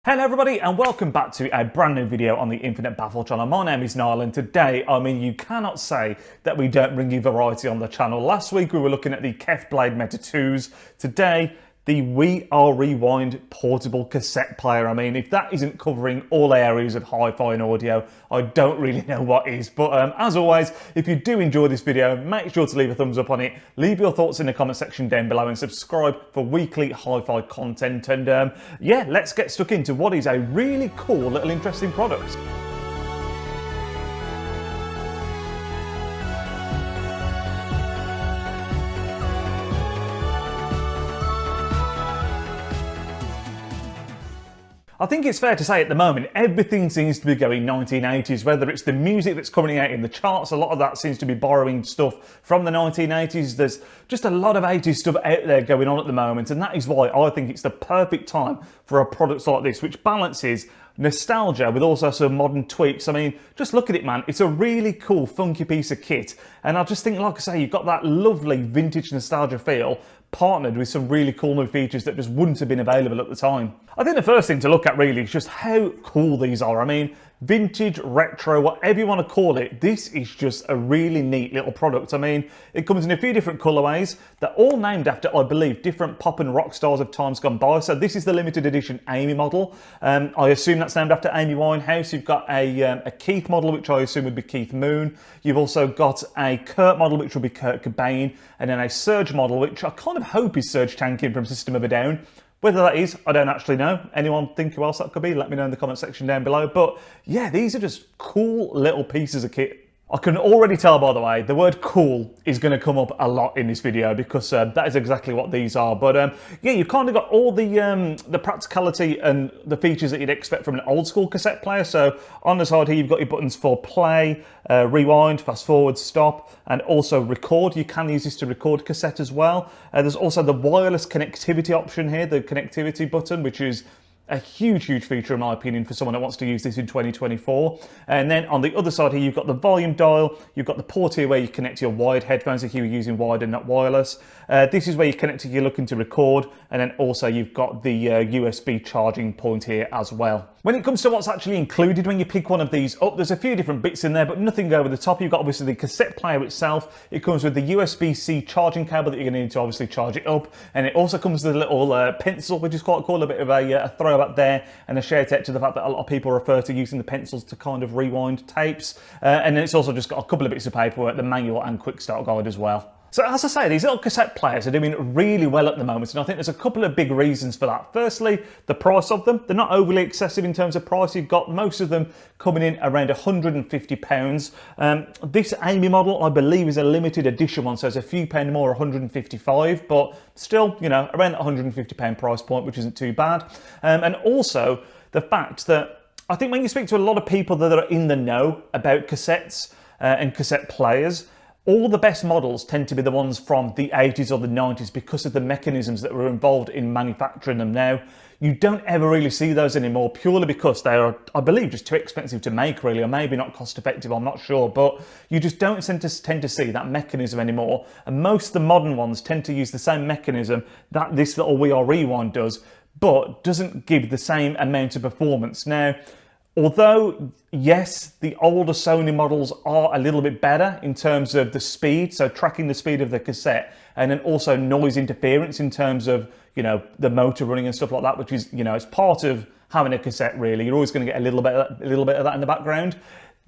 Hello everybody and welcome back to a brand new video on the Infinite Baffle channel. My name is Niall and today, you cannot say that we don't bring you variety on the channel. Last week we were looking at the Kef Blade Meta 2s. Today, the We Are Rewind portable cassette player. If that isn't covering all areas of hi-fi and audio, I don't really know what is. But as always, if you do enjoy this video, make sure to leave a thumbs up on it, leave your thoughts in the comment section down below and subscribe for weekly hi-fi content. And yeah, let's get stuck into what is a really cool little interesting product. I think it's fair to say at the moment, everything seems to be going 1980s, whether it's the music that's coming out in the charts, a lot of that seems to be borrowing stuff from the 1980s. There's just a lot of 80s stuff out there going on at the moment, and that is why I think it's the perfect time for a product like this, which balances nostalgia with also some modern tweaks. Just look at it, man. It's a really cool, funky piece of kit. And I just think, like I say, you've got that lovely vintage nostalgia feel partnered with some really cool new features that just wouldn't have been available at the time. I think the first thing to look at really is just how cool these are. Vintage, retro, whatever you want to call it, this is just a really neat little product. It comes in a few different colorways. They're all named after, I believe, different pop and rock stars of times gone by. So this is the limited edition Amy model. I assume that's named after Amy Winehouse. You've got a Keith model, which I assume would be Keith Moon. You've also got a Kurt model, which will be Kurt Cobain, and then a Serge model, which I kind of hope is Serge Tankian from System of a Down. Whether that is, I don't actually know. Anyone think who else that could be? Let me know in the comment section down below. But yeah, these are just cool little pieces of kit. I can already tell, by the way, the word cool is going to come up a lot in this video because that is exactly what these are. But yeah, you've kind of got all the practicality and the features that you'd expect from an old school cassette player. So on the side here, you've got your buttons for play, rewind, fast forward, stop, and also record. You can use this to record cassette as well. There's also the wireless connectivity option here, the connectivity button, which is a huge feature in my opinion for someone that wants to use this in 2024. And then on the other side here, you've got the volume dial, you've got the port here where you connect your wired headphones if you're using wired and not wireless. This is where you connect if you're looking to record, and then also you've got the USB charging point here as well. When it comes to what's actually included when you pick one of these up, there's a few different bits in there, but nothing over the top. You've got obviously the cassette player itself. It comes with the USB-C charging cable that you're going to need to obviously charge it up, and it also comes with a little pencil, which is quite cool, a bit of a throwback there, and a share tech to the fact that a lot of people refer to using the pencils to kind of rewind tapes. And then it's also just got a couple of bits of paperwork, the manual and quick start guide as well. So as I say, these little cassette players are doing really well at the moment, and I think there's a couple of big reasons for that. Firstly, the price of them. They're not overly excessive in terms of price. You've got most of them coming in around £150. This Amy model, I believe, is a limited edition one, so it's a few pound more, 155, but still, around that £150 price point, which isn't too bad. And also the fact that I think when you speak to a lot of people that are in the know about cassettes and cassette players, all the best models tend to be the ones from the 80s or the 90s because of the mechanisms that were involved in manufacturing them. Now, you don't ever really see those anymore purely because they are, I believe, just too expensive to make really, or maybe not cost effective, I'm not sure, but you just don't tend to see that mechanism anymore. And most of the modern ones tend to use the same mechanism that this little We Are Rewind does, but doesn't give the same amount of performance. Now, although, yes, the older Sony models are a little bit better in terms of the speed, so tracking the speed of the cassette, and then also noise interference in terms of, the motor running and stuff like that, which is, it's part of having a cassette really. You're always going to get a little bit of that in the background.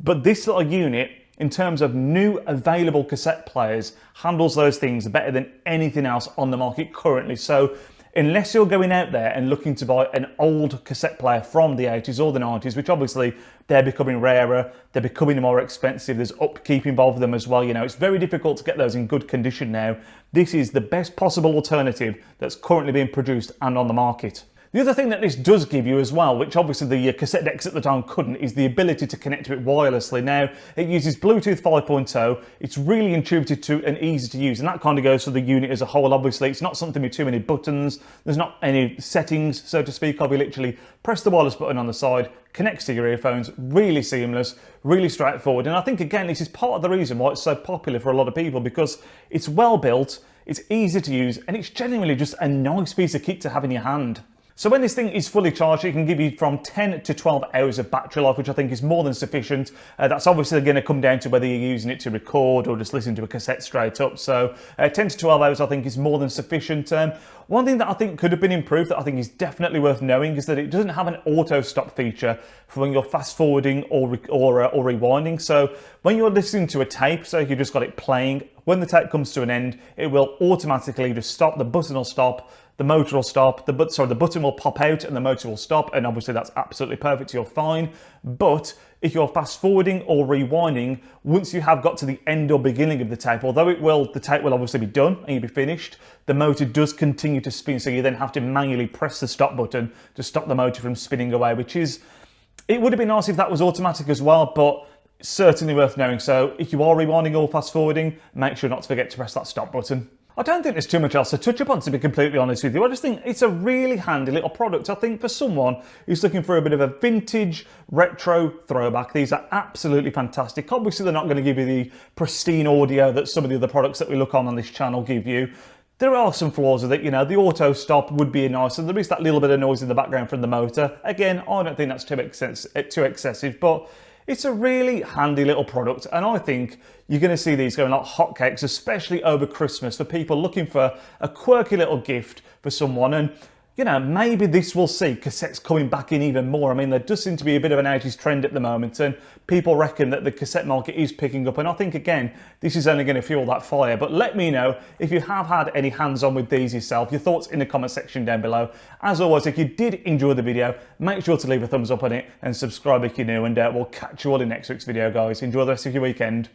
But this little unit, in terms of new available cassette players, handles those things better than anything else on the market currently. So unless you're going out there and looking to buy an old cassette player from the 80s or the 90s, which obviously they're becoming rarer, they're becoming more expensive, there's upkeep involved with them as well. It's very difficult to get those in good condition now. This is the best possible alternative that's currently being produced and on the market. The other thing that this does give you as well, which obviously the cassette decks at the time couldn't, is the ability to connect to it wirelessly. Now, it uses Bluetooth 5.0. It's really intuitive to and easy to use, and that kind of goes for the unit as a whole. Obviously, it's not something with too many buttons. There's not any settings, so to speak. I'll be literally press the wireless button on the side, connects to your earphones, really seamless, really straightforward. And I think, again, this is part of the reason why it's so popular for a lot of people, because it's well built, it's easy to use, and it's genuinely just a nice piece of kit to have in your hand. So when this thing is fully charged, it can give you from 10 to 12 hours of battery life, which I think is more than sufficient. That's obviously going to come down to whether you're using it to record or just listen to a cassette straight up. So 10 to 12 hours I think is more than sufficient. One thing that I think could have been improved that I think is definitely worth knowing is that it doesn't have an auto stop feature for when you're fast forwarding or rewinding. So when you're listening to a tape, so you've just got it playing, when the tape comes to an end, it will automatically just stop, the button will stop, the motor will stop, the button will pop out and the motor will stop, and obviously that's absolutely perfect, you're fine. But if you're fast forwarding or rewinding, once you have got to the end or beginning of the tape, although the tape will obviously be done and you'll be finished, the motor does continue to spin, so you then have to manually press the stop button to stop the motor from spinning away, which is, it would have been nice if that was automatic as well, but certainly worth knowing. So if you are rewinding or fast forwarding, make sure not to forget to press that stop button. I don't think there's too much else to touch upon, to be completely honest with you. I just think it's a really handy little product. I think for someone who's looking for a bit of a vintage, retro throwback, these are absolutely fantastic. Obviously, they're not going to give you the pristine audio that some of the other products that we look on this channel give you. There are some flaws with it, you know, the auto stop would be nice, and there is that little bit of noise in the background from the motor. Again, I don't think that's too excessive, but it's a really handy little product, and I think you're going to see these going like hotcakes, especially over Christmas, for people looking for a quirky little gift for someone. And you know, maybe this will see cassettes coming back in even more. I mean, there does seem to be a bit of an 80s trend at the moment, and people reckon that the cassette market is picking up, and I think, again, this is only going to fuel that fire. But let me know if you have had any hands-on with these yourself, your thoughts in the comment section down below. As always, if you did enjoy the video, make sure to leave a thumbs up on it and subscribe if you're new, and we'll catch you all in next week's video, guys. Enjoy the rest of your weekend.